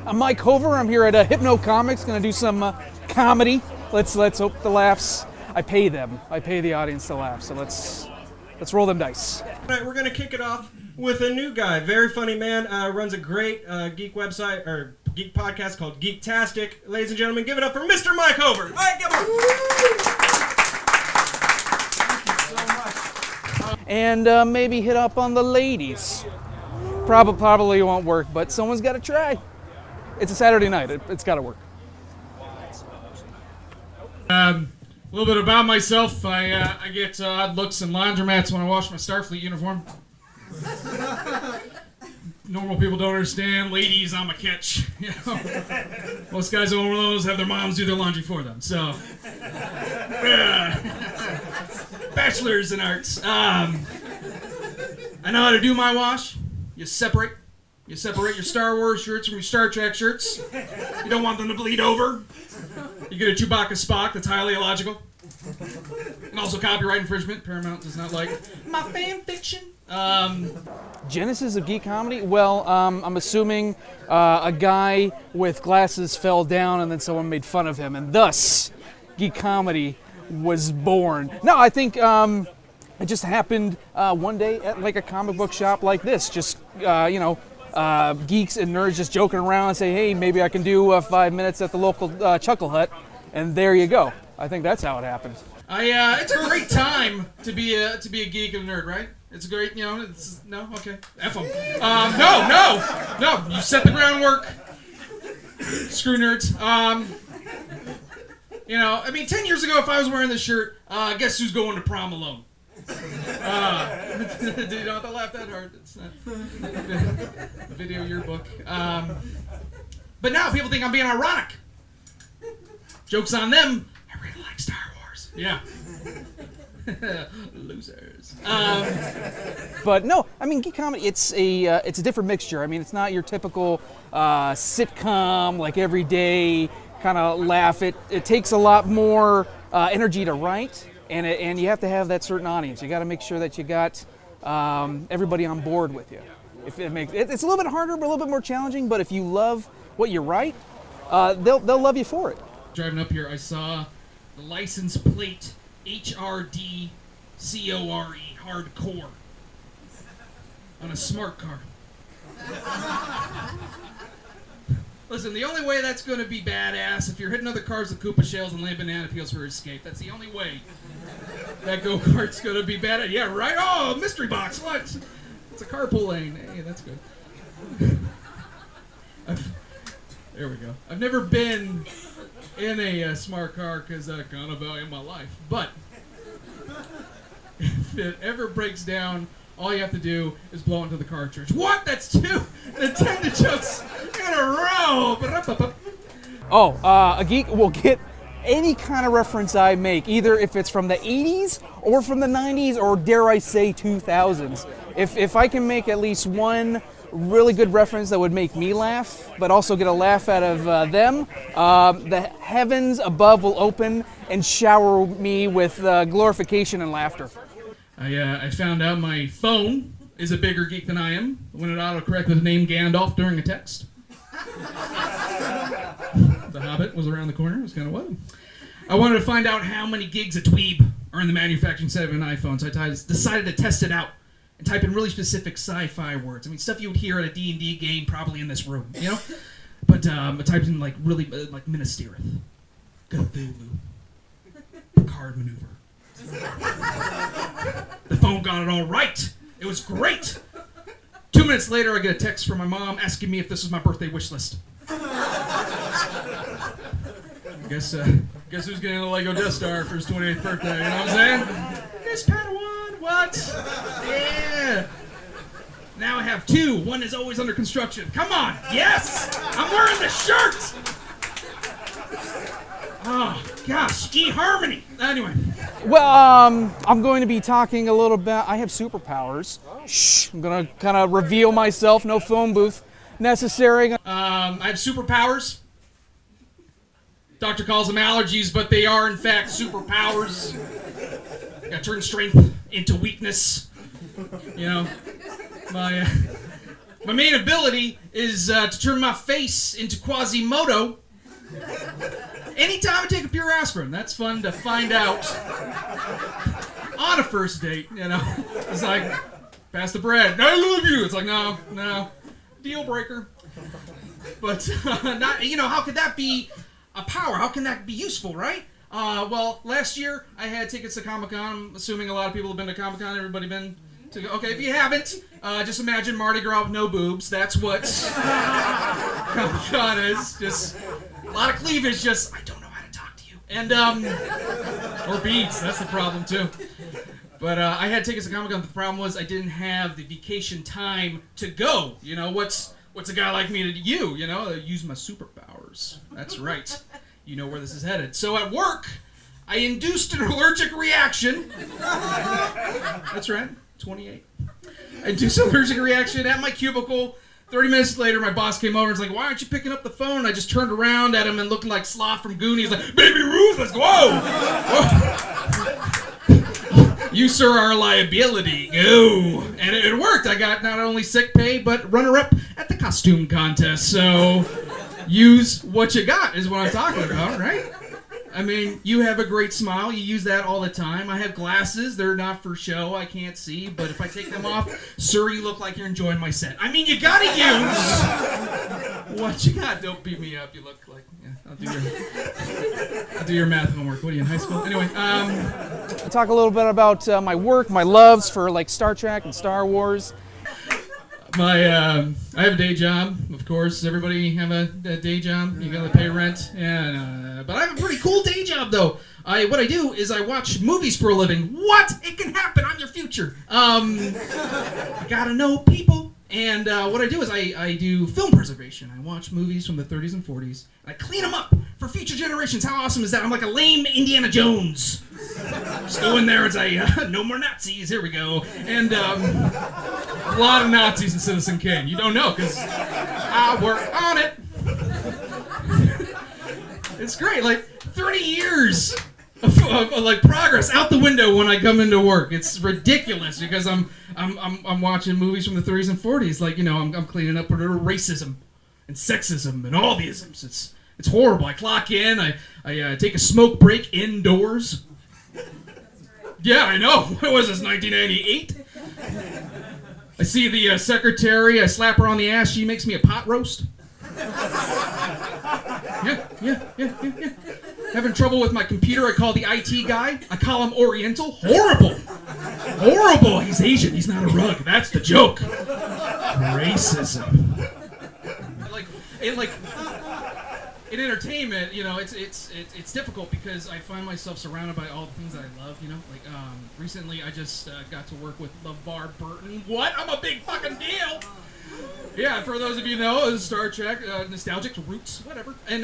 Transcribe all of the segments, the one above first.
I'm Mike Hover. I'm here at Hypno Comics. Going to do some comedy. Let's hope the laughs. I pay them. I pay the audience to laugh. So let's roll them dice. All right, we're going to kick it off with a new guy. Very funny man. Runs a great geek website or geek podcast called Geektastic. Ladies and gentlemen, give it up for Mr. Mike Hover. All right, give it up. And maybe hit up on the ladies. Probably won't work, but someone's got to try. It's a Saturday night. It's got to work. A little bit about myself. I get odd looks in laundromats when I wash my Starfleet uniform. Normal people don't understand. Ladies, I'm a catch. You know? Most guys who own one of those have their moms do their laundry for them. So, bachelor's in arts. I know how to do my wash. You separate your Star Wars shirts from your Star Trek shirts. You don't want them to bleed over. You get a Chewbacca Spock that's highly illogical. And also copyright infringement. Paramount does not like my fan fiction. Genesis of geek comedy? Well, I'm assuming a guy with glasses fell down and then someone made fun of him, and thus geek comedy was born. No, I think it just happened one day at like a comic book shop like this. Just geeks and nerds just joking around and say, hey, maybe I can do 5 minutes at the local Chuckle Hut, and there you go. I think that's how it happened. It's a great time to be a geek and a nerd, right? It's a great, no, okay, F them. No, you set the groundwork. Screw nerds. 10 years ago, if I was wearing this shirt, guess who's going to prom alone? You don't have to laugh that hard. It's not a video yearbook. But now people think I'm being ironic. Joke's on them. I really like Star Wars. Yeah. Losers. But no, I mean, geek comedy, it's a different mixture. I mean, it's not your typical sitcom, like everyday kind of laugh. It takes a lot more energy to write, and you have to have that certain audience. You got to make sure that you got everybody on board with you. If it's a little bit harder, but a little bit more challenging. But if you love what you write, they'll love you for it. Driving up here, I saw the license plate HRD CORE hardcore on a smart car. Listen, the only way that's going to be badass if you're hitting other cars with Koopa shells and laying banana peels for escape. That's the only way that go-kart's going to be badass. Yeah, right? Oh, mystery box. What? It's a carpool lane. Hey, that's good. There we go. I've never been in a smart car because I kind of value my life. But if it ever breaks down, all you have to do is blow into the cartridge. What? That's 2 Nintendo jokes in a row. A geek will get any kind of reference I make, either if it's from the 80s or from the 90s or dare I say 2000s. If I can make at least one really good reference that would make me laugh, but also get a laugh out of them, the heavens above will open and shower me with glorification and laughter. I found out my phone is a bigger geek than I am when it autocorrected the name Gandalf during a text. The Hobbit was around the corner. It was kind of wild. I wanted to find out how many gigs a dweeb are in the manufacturing set of an iPhone, so I decided to test it out and type in really specific sci-fi words. I mean, stuff you would hear at a D&D game probably in this room, you know? But I typed in like really like Minas Tirith, Cthulhu, card maneuver. The phone got it all right. It was great. 2 minutes later, I get a text from my mom asking me if this was my birthday wish list. Guess who's getting a Lego Death Star for his 28th birthday? You know what I'm saying? Miss Padawan, what? Yeah. Now I have 2. One is always under construction. Come on, yes! I'm wearing the shirt! Oh, gosh, eHarmony. Anyway. Well, I'm going to be talking a little bit. I have superpowers. Shh, I'm going to kind of reveal myself. No phone booth necessary. I have superpowers. Doctor calls them allergies, but they are, in fact, superpowers. I turn strength into weakness. You know, my My main ability is to turn my face into Quasimodo. Anytime I take a pure aspirin, that's fun to find out on a first date, you know. It's like, pass the bread. I love you. It's like, no, deal breaker. But not, you know, how could that be a power? How can that be useful, right? Well, last year I had tickets to Comic-Con. I'm assuming a lot of people have been to Comic-Con. Everybody been to? Okay, if you haven't, just imagine Mardi Gras with no boobs. That's what Comic-Con is. Just a lot of cleavage. Just I don't know how to talk to you. And or beads. That's the problem too. But I had tickets to Comic-Con. The problem was I didn't have the vacation time to go. You know, what's a guy like me to do? You know, use my superpowers. That's right. You know where this is headed. So at work, I induced an allergic reaction. That's right, 28. I induced an allergic reaction at my cubicle. 30 minutes later, my boss came over and was like, why aren't you picking up the phone? I just turned around at him and looking like Sloth from Goonies, like, Baby Ruth, let's go! Whoa. You, sir, are a liability. Go. And it worked. I got not only sick pay, but runner-up at the costume contest. So use what you got is what I'm talking about, right? I mean, you have a great smile. You use that all the time. I have glasses. They're not for show. I can't see. But if I take them off, sir, you look like you're enjoying my set. I mean, you gotta use what you got. Don't beat me up. You look like... Yeah, I'll do your math homework. What are you, in high school? Anyway, I'll talk a little bit about my work, my loves for like Star Trek and Star Wars. I have a day job, of course. Everybody have a day job. You gotta pay rent. And but I have a pretty cool day job, though. What I do is I watch movies for a living. What? It can happen. I'm your future. I gotta know people. And what I do is I do film preservation. I watch movies from the 30s and 40s. And I clean them up for future generations. How awesome is that? I'm like a lame Indiana Jones. Just go in there and say, no more Nazis. Here we go. And a lot of Nazis in Citizen Kane. You don't know because I work on it. It's great. Like 30 years of like progress out the window when I come into work. It's ridiculous because I'm watching movies from the 30s and 40s. Like, you know, I'm cleaning up racism and sexism and all the isms. It's horrible. I clock in. I take a smoke break indoors. Yeah, I know. What was this, 1998? I see the secretary. I slap her on the ass. She makes me a pot roast. Yeah. Having trouble with my computer. I call the IT guy. I call him Oriental. Horrible. He's Asian. He's not a rug. That's the joke. Racism. In entertainment, you know, it's difficult because I find myself surrounded by all the things that I love, you know? Like, recently I just got to work with LeVar Burton. What? I'm a big fucking deal! Yeah, for those of you who know, it was Star Trek, nostalgic roots, whatever. And,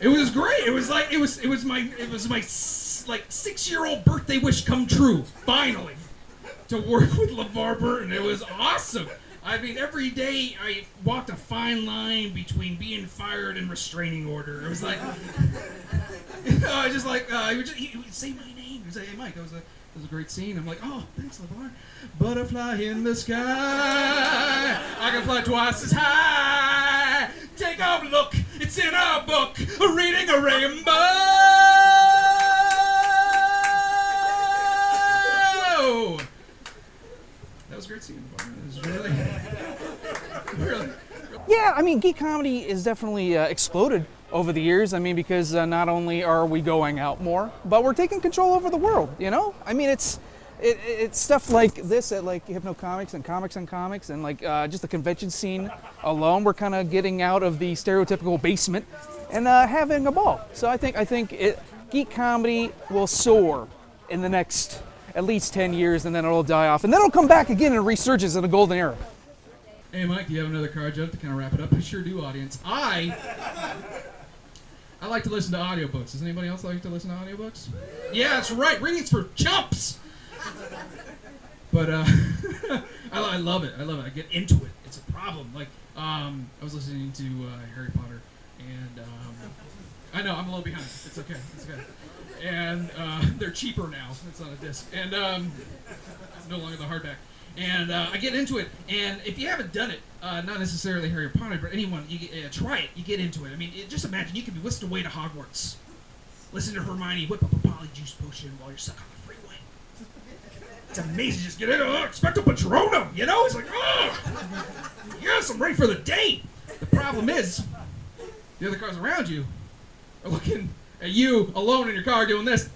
it was great. It was my like 6-year-old birthday wish come true, finally, to work with LeVar Burton. It was awesome. I mean, every day I walked a fine line between being fired and restraining order. It was like, I just like, he would say my name. He would say, hey, Mike, that was a great scene. I'm like, oh, thanks, LeVar. Butterfly in the sky. I can fly twice as high. Take a look. It's in a book. Reading a rainbow. That was a great scene. It was really. Yeah, I mean, geek comedy is definitely exploded over the years. I mean, because not only are we going out more, but we're taking control over the world, you know? I mean, it's stuff like this at like Hypno Comics and ComicsAndComics and like just the convention scene alone. We're kind of getting out of the stereotypical basement and having a ball. So I think geek comedy will soar in the next at least 10 years, and then it'll die off. And then it'll come back again and resurges in a golden era. Hey, Mike, do you have another card joke to kind of wrap it up? I sure do, audience. I like to listen to audiobooks. Does anybody else like to listen to audiobooks? Yeah, that's right. Reading's for chumps. But I love it. I get into it. It's a problem. Like, I was listening to Harry Potter, and I know I'm a little behind. It's okay. and they're cheaper now. It's on a disc, and no longer the hardback. And I get into it, and if you haven't done it, not necessarily Harry Potter, but anyone, try it. You get into it. I mean, just imagine you could be whisked away to Hogwarts. Listen to Hermione whip up a polyjuice potion while you're stuck on the freeway. It's amazing. Just get in. Expect a Patronum. You know, it's like, oh, yes, I'm ready for the date. The problem is, the other cars around you are looking at you alone in your car doing this.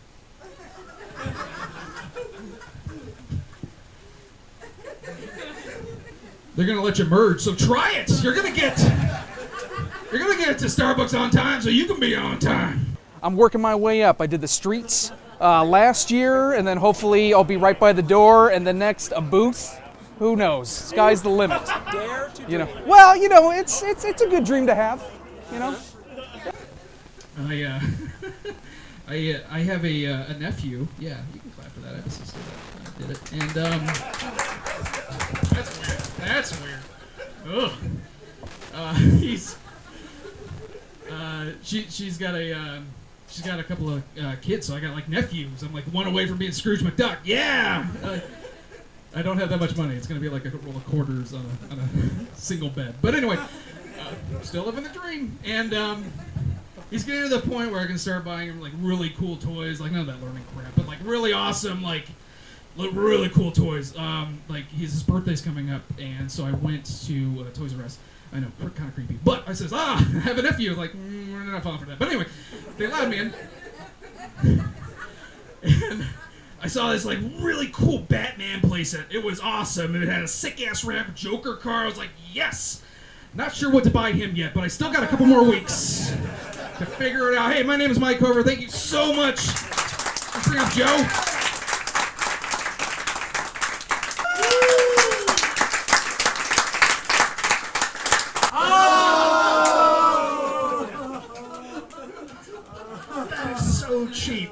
They're gonna let you merge, so try it. You're gonna get to Starbucks on time, so you can be on time. I'm working my way up. I did the streets last year, and then hopefully I'll be right by the door, and the next a booth. Who knows? Sky's the limit. Dare to You know. Well, you know, it's a good dream to have. You know. I have a nephew. Yeah, you can clap for that. I just said that. I did it, and that's weird. Ugh. She's got a couple of kids, so I got like nephews. I'm like one away from being Scrooge McDuck. Yeah. I don't have that much money. It's gonna be like a roll of quarters on a single bed. But anyway, still living the dream. And he's getting to the point where I can start buying him like really cool toys, like none of that learning crap, but like really awesome, like really cool toys. Like his birthday's coming up, and so I went to Toys R Us. I know, kind of creepy, but I says, I have a nephew. Like, we're not falling for that. But anyway, they allowed me in, and I saw this like really cool Batman playset. It was awesome. It had a sick ass wrap Joker car. I was like, yes. Not sure what to buy him yet, but I still got a couple more weeks to figure it out. Hey, my name is Mike Hover. Thank you so much for bringing up Joe. That is so cheap.